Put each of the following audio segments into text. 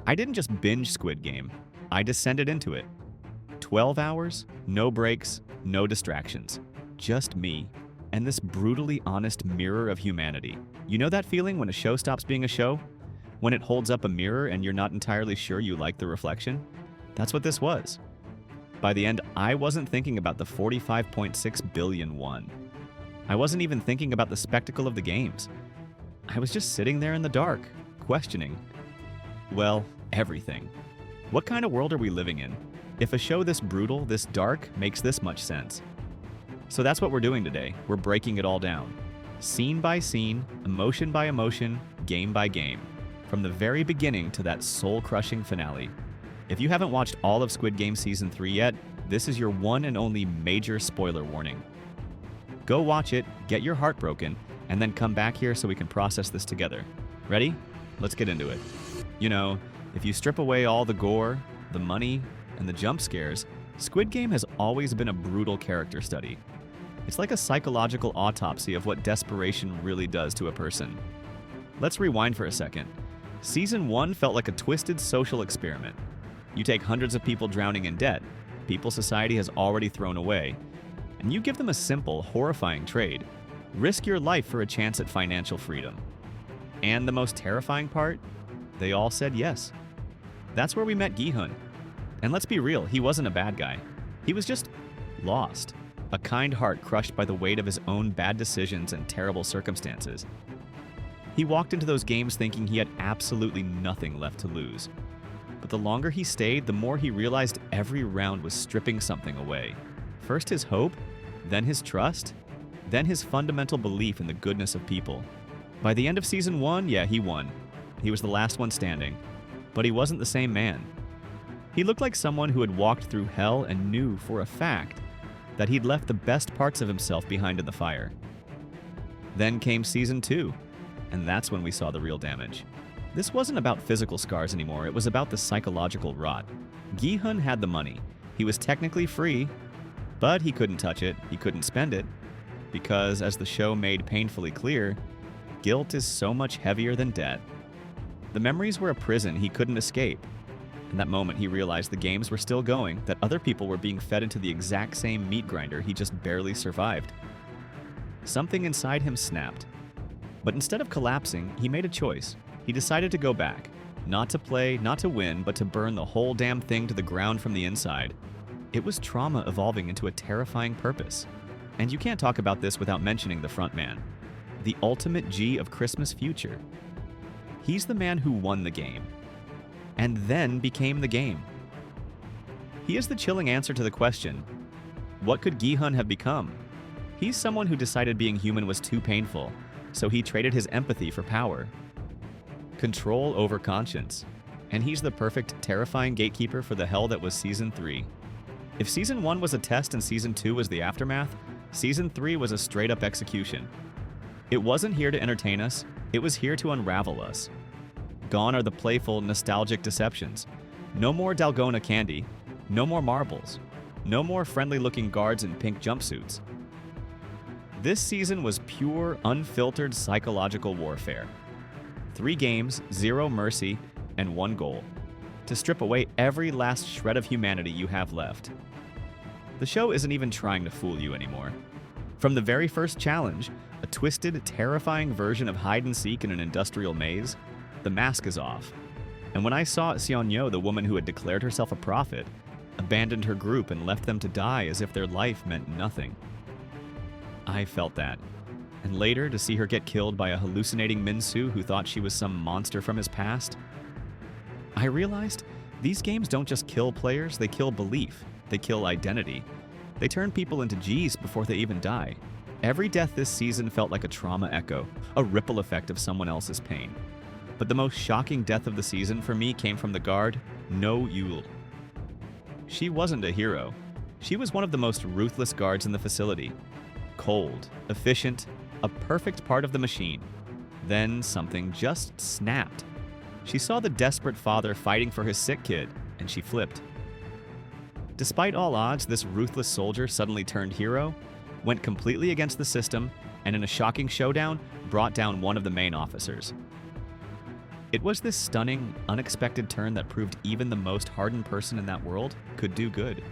I didn't just binge Squid Game, I descended into it. 12 hours, no breaks, no distractions. Just me, and this brutally honest mirror of humanity. You know that feeling when a show stops being a show? When it holds up a mirror and you're not entirely sure you like the reflection? That's what this was. By the end, I wasn't thinking about the 45.6 billion won. I wasn't even thinking about the spectacle of the games. I was just sitting there in the dark, questioning, well, everything. What kind of world are we living in? If a show this brutal, this dark, makes this much sense. So that's what we're doing today. We're breaking it all down. Scene by scene, emotion by emotion, game by game. From the very beginning to that soul-crushing finale. If you haven't watched all of Squid Game Season 3 yet, this is your one and only major spoiler warning. Go watch it, get your heart broken, and then come back here so we can process this together. Ready? Let's get into it. You know, if you strip away all the gore, the money, and the jump scares, Squid Game has always been a brutal character study. It's like a psychological autopsy of what desperation really does to a person. Let's rewind for a second. Season 1 felt like a twisted social experiment. You take hundreds of people drowning in debt, people society has already thrown away, and you give them a simple, horrifying trade. Risk your life for a chance at financial freedom. And the most terrifying part? They all said yes. That's where we met 𝐿𝐸𝐻𝐭. And let's be real, he wasn't a bad guy. He was just lost. A kind heart crushed by the weight of his own bad decisions and terrible circumstances. He walked into those games thinking he had absolutely nothing left to lose. But the longer he stayed, the more he realized every round was stripping something away. First his hope, then his trust, then his fundamental belief in the goodness of people. By the end of Season 1, yeah, he won. He was the last one standing. But he wasn't the same man. He looked like someone who had walked through hell and knew for a fact that he'd left the best parts of himself behind in the fire. Then came Season 2, and that's when we saw the real damage. This wasn't about physical scars anymore, it was about the psychological rot. 𝐿𝐸𝐻𝐭 had the money. He was technically free, but he couldn't touch it, he couldn't spend it, because as the show made painfully clear, guilt is so much heavier than debt. The memories were a prison he couldn't escape. In that moment, he realized the games were still going, that other people were being fed into the exact same meat grinder he just barely survived. Something inside him snapped. But instead of collapsing, he made a choice. He decided to go back. Not to play, not to win, but to burn the whole damn thing to the ground from the inside. It was trauma evolving into a terrifying purpose. And you can't talk about this without mentioning the Frontman. The ultimate G of Christmas future. He's the man who won the game. And then became the game. He is the chilling answer to the question, what could 𝐿𝐸𝐻𝐭 have become? He's someone who decided being human was too painful, so he traded his empathy for power. Control over conscience. And he's the perfect, terrifying gatekeeper for the hell that was Season 3. If Season 1 was a test and Season 2 was the aftermath, Season 3 was a straight-up execution. It wasn't here to entertain us, it was here to unravel us. Gone are the playful, nostalgic deceptions. No more Dalgona candy, no more marbles, no more friendly-looking guards in pink jumpsuits. This season was pure, unfiltered psychological warfare. 3 games, 0 mercy, and 1 goal. To strip away every last shred of humanity you have left. The show isn't even trying to fool you anymore. From the very first challenge, a twisted, terrifying version of hide-and-seek in an industrial maze, the mask is off. And when I saw 𝐿𝐸𝐻𝐭, the woman who had declared herself a prophet, abandoned her group and left them to die as if their life meant nothing, I felt that. And later, to see her get killed by a hallucinating Min-Soo who thought she was some monster from his past, I realized these games don't just kill players, they kill belief, they kill identity. They turn people into G's before they even die. Every death this season felt like a trauma echo, a ripple effect of someone else's pain. But the most shocking death of the season for me came from the guard, No Yul. She wasn't a hero. She was one of the most ruthless guards in the facility. Cold, efficient, a perfect part of the machine. Then something just snapped. She saw the desperate father fighting for his sick kid, and she flipped. Despite all odds, this ruthless soldier suddenly turned hero, went completely against the system, and in a shocking showdown, brought down one of the main officers. It was this stunning, unexpected turn that proved even the most hardened person in that world could do good.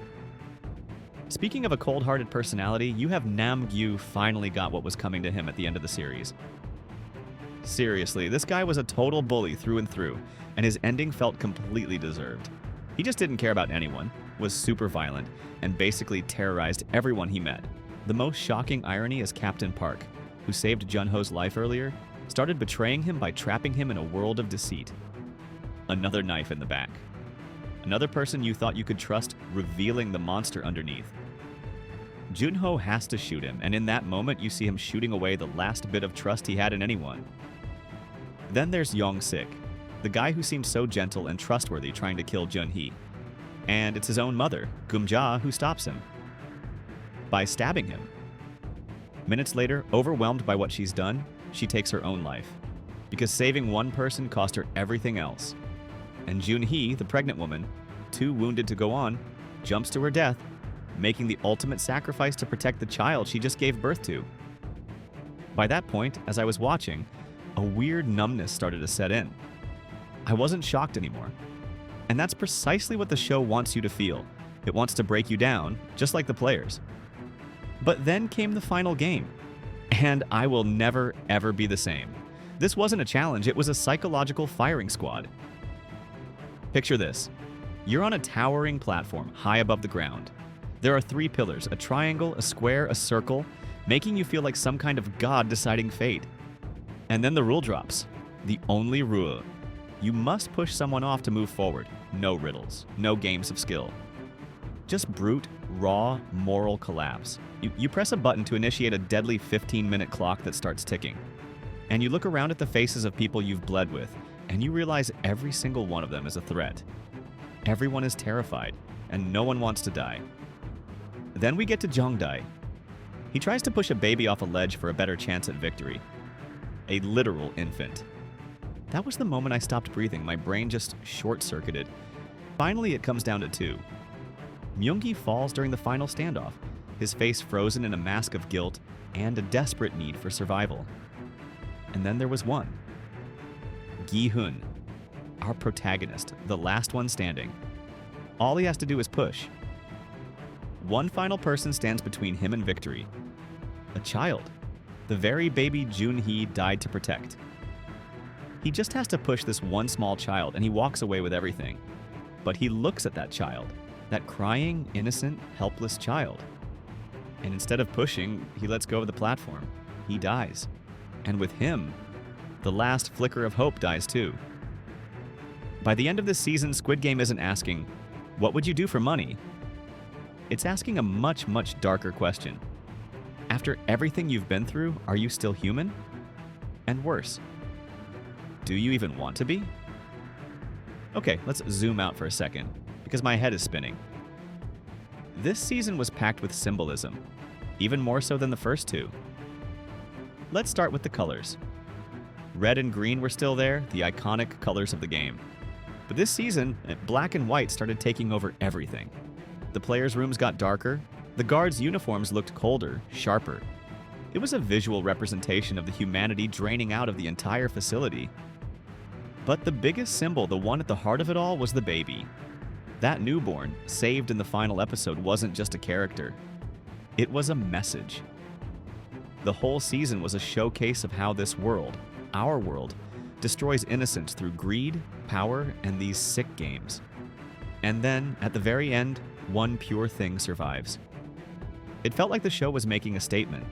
Speaking of a cold-hearted personality, you have 𝐉𝐸 finally got what was coming to him at the end of the series. Seriously, this guy was a total bully through and through, and his ending felt completely deserved. He just didn't care about anyone, was super violent, and basically terrorized everyone he met. The most shocking irony is Captain Park, who saved 𝐿-𝐳 life earlier, started betraying him by trapping him in a world of deceit. Another knife in the back. Another person you thought you could trust revealing the monster underneath. 𝐿-̬ has to shoot him, and in that moment you see him shooting away the last bit of trust he had in anyone. Then there's Yong-sik, the guy who seemed so gentle and trustworthy trying to kill Jun-hee. And it's his own mother, gung-ja, who stops him by stabbing him. Minutes later, overwhelmed by what she's done, she takes her own life, because saving one person cost her everything else. And Jun-hee, the pregnant woman, too wounded to go on, jumps to her death, making the ultimate sacrifice to protect the child she just gave birth to. By that point, as I was watching, a weird numbness started to set in. I wasn't shocked anymore. And that's precisely what the show wants you to feel. It wants to break you down, just like the players. But then came the final game, and I will never, ever be the same. This wasn't a challenge, it was a psychological firing squad. Picture this. You're on a towering platform high above the ground. There are 3 pillars, a triangle, a square, a circle, making you feel like some kind of god deciding fate. And then the rule drops. The only rule. You must push someone off to move forward. No riddles, no games of skill. Just brute, raw, moral collapse. You press a button to initiate a deadly 15-minute clock that starts ticking. And you look around at the faces of people you've bled with, and you realize every single one of them is a threat. Everyone is terrified, and no one wants to die. Then we get to Jong-dae. He tries to push a baby off a ledge for a better chance at victory. A literal infant. That was the moment I stopped breathing. My brain just short-circuited. Finally, it comes down to 2. Myung-gi falls during the final standoff, his face frozen in a mask of guilt and a desperate need for survival. And then there was one. Gi-hun, our protagonist, the last one standing. All he has to do is push. One final person stands between him and victory. A child. The very baby Jun-hee died to protect. He just has to push this one small child and he walks away with everything. But he looks at that child, that crying, innocent, helpless child. And instead of pushing, he lets go of the platform. He dies. And with him, the last flicker of hope dies too. By the end of this season, Squid Game isn't asking, what would you do for money? It's asking a much, much darker question. After everything you've been through, are you still human? And worse, do you even want to be? Okay, let's zoom out for a second, because my head is spinning. This season was packed with symbolism, even more so than the first 2. Let's start with the colors. Red and green were still there, the iconic colors of the game. But this season, black and white started taking over everything. The players' rooms got darker, the guards' uniforms looked colder, sharper. It was a visual representation of the humanity draining out of the entire facility. But the biggest symbol, the one at the heart of it all, was the baby. That newborn, saved in the final episode, wasn't just a character. It was a message. The whole season was a showcase of how this world, our world, destroys innocence through greed, power, and these sick games. And then, at the very end, one pure thing survives. It felt like the show was making a statement.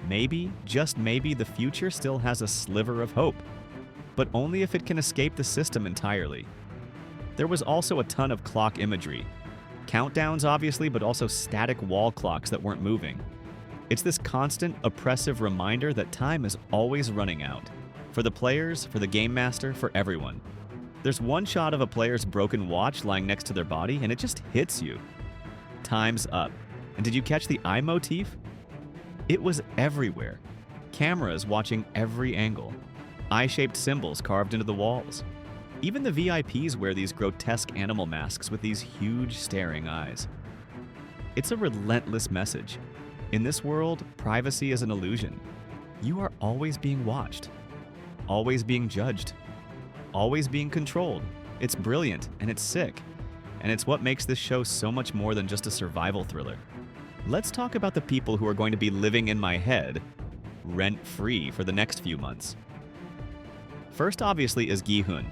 Maybe, just maybe, the future still has a sliver of hope, but only if it can escape the system entirely. There was also a ton of clock imagery. Countdowns, obviously, but also static wall clocks that weren't moving. It's this constant, oppressive reminder that time is always running out. For the players, for the game master, for everyone. There's one shot of a player's broken watch lying next to their body, and it just hits you. Time's up. And did you catch the eye motif? It was everywhere. Cameras watching every angle. Eye-shaped symbols carved into the walls. Even the VIPs wear these grotesque animal masks with these huge staring eyes. It's a relentless message. In this world, privacy is an illusion. You are always being watched. Always being judged. always being controlled. It's brilliant, and it's sick. And it's what makes this show so much more than just a survival thriller. Let's talk about the people who are going to be living in my head, rent-free for the next few months. First, obviously, is Gi-hun.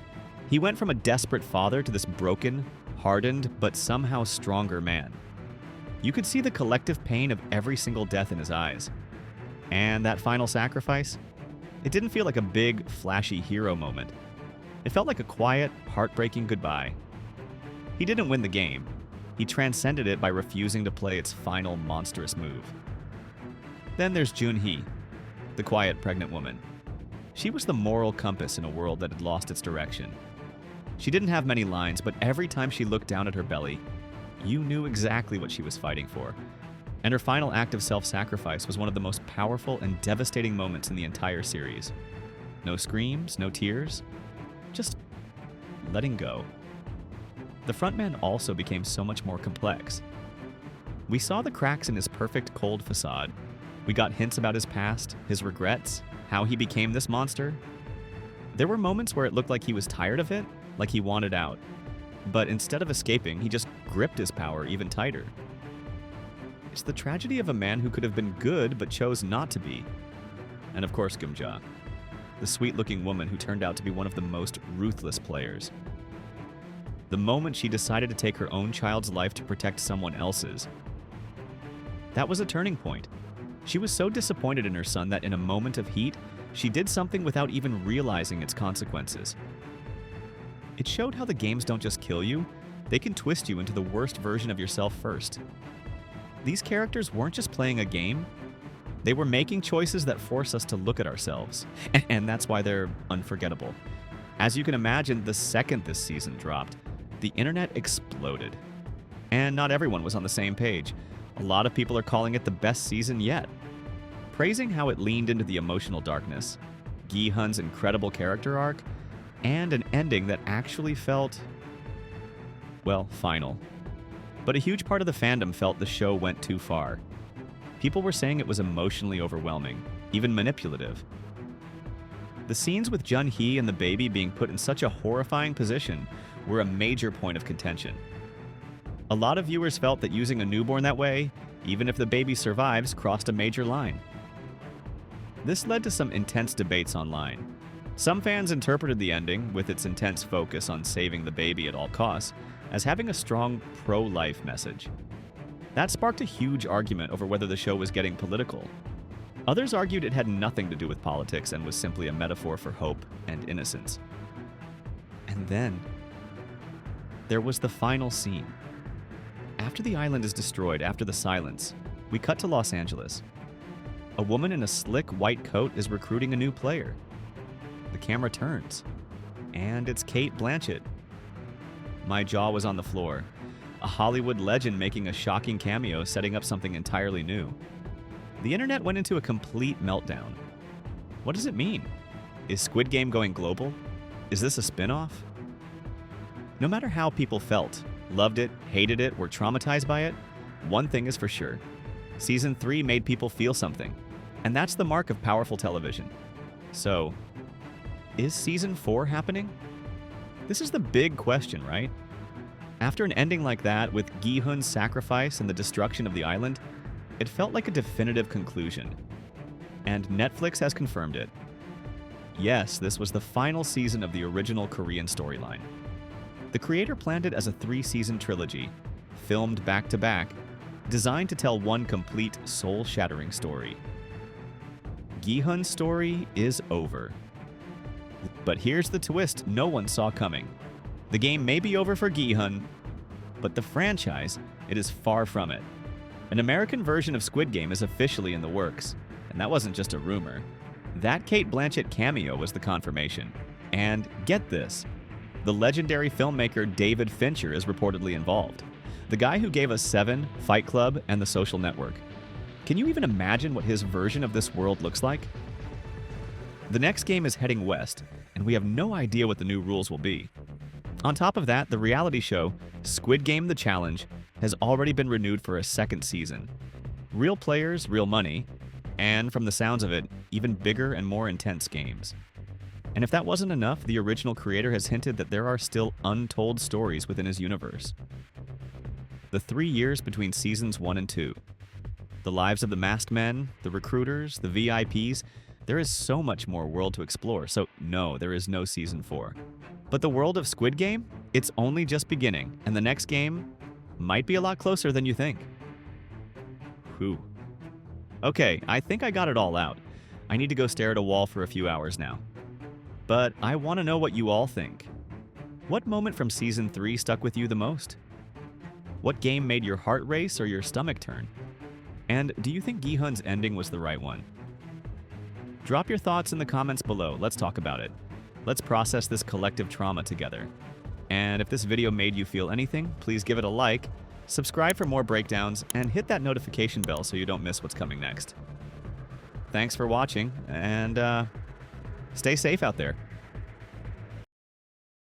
He went from a desperate father to this broken, hardened, but somehow stronger man. You could see the collective pain of every single death in his eyes. And that final sacrifice? It didn't feel like a big, flashy hero moment. It felt like a quiet, heartbreaking goodbye. He didn't win the game. He transcended it by refusing to play its final monstrous move. Then there's Junhee, the quiet pregnant woman. She was the moral compass in a world that had lost its direction. She didn't have many lines, but every time she looked down at her belly, you knew exactly what she was fighting for. And her final act of self-sacrifice was one of the most powerful and devastating moments in the entire series. No screams, no tears, just letting go. The frontman also became so much more complex. We saw the cracks in his perfect cold facade. We got hints about his past, his regrets, how he became this monster. There were moments where it looked like he was tired of it, like he wanted out. But instead of escaping, he just gripped his power even tighter. It's the tragedy of a man who could have been good but chose not to be. And of course, 𝐿, the sweet-looking woman who turned out to be one of the most ruthless players. The moment she decided to take her own child's life to protect someone else's, that was a turning point. She was so disappointed in her son that in a moment of heat, she did something without even realizing its consequences. It showed how the games don't just kill you, they can twist you into the worst version of yourself first. These characters weren't just playing a game, they were making choices that force us to look at ourselves. And that's why they're unforgettable. As you can imagine, the second this season dropped, the internet exploded. And not everyone was on the same page. A lot of people are calling it the best season yet, praising how it leaned into the emotional darkness, Gi-hun's incredible character arc, and an ending that actually felt, well, final. But a huge part of the fandom felt the show went too far. People were saying it was emotionally overwhelming, even manipulative. The scenes with Junhee and the baby being put in such a horrifying position were a major point of contention. A lot of viewers felt that using a newborn that way, even if the baby survives, crossed a major line. This led to some intense debates online. Some fans interpreted the ending, with its intense focus on saving the baby at all costs, as having a strong pro-life message. That sparked a huge argument over whether the show was getting political. Others argued it had nothing to do with politics and was simply a metaphor for hope and innocence. And then, there was the final scene. After the island is destroyed after the silence, we cut to Los Angeles. A woman in a slick white coat is recruiting a new player. The camera turns, and it's Cate Blanchett. My jaw was on the floor. A Hollywood legend making a shocking cameo, setting up something entirely new. The internet went into a complete meltdown. What does it mean? Is Squid Game going global? Is this a spin-off? No matter how people felt, loved it, hated it, were traumatized by it, one thing is for sure. Season 3 made people feel something. And that's the mark of powerful television. So, is Season 4 happening? This is the big question, right? After an ending like that, with Gi-hun's sacrifice and the destruction of the island, it felt like a definitive conclusion. And Netflix has confirmed it. Yes, this was the final season of the original Korean storyline. The creator planned it as a 3-season trilogy, filmed back-to-back, designed to tell one complete, soul-shattering story. Gi-hun's story is over. But here's the twist no one saw coming. The game may be over for Gi-hun, but the franchise, it is far from it. An American version of Squid Game is officially in the works, and that wasn't just a rumor. That Cate Blanchett cameo was the confirmation. And get this, the legendary filmmaker David Fincher is reportedly involved. The guy who gave us Seven, Fight Club, and The Social Network. Can you even imagine what his version of this world looks like? The next game is heading west, and we have no idea what the new rules will be. On top of that, the reality show, Squid Game: The Challenge, has already been renewed for a second season. Real players, real money, and from the sounds of it, even bigger and more intense games. And if that wasn't enough, the original creator has hinted that there are still untold stories within his universe. The 3 years between seasons 1 and 2. The lives of the masked men, the recruiters, the VIPs, there is so much more world to explore, so no, there is no season 4. But the world of Squid Game? It's only just beginning, and the next game might be a lot closer than you think. Whew. Okay, I think I got it all out. I need to go stare at a wall for a few hours now. But I want to know what you all think. What moment from Season 3 stuck with you the most? What game made your heart race or your stomach turn? And do you think 𝐏𝐥𝐸's ending was the right one? Drop your thoughts in the comments below. Let's talk about it. Let's process this collective trauma together. And if this video made you feel anything, please give it a like, subscribe for more breakdowns, and hit that notification bell so you don't miss what's coming next. Thanks for watching, and stay safe out there.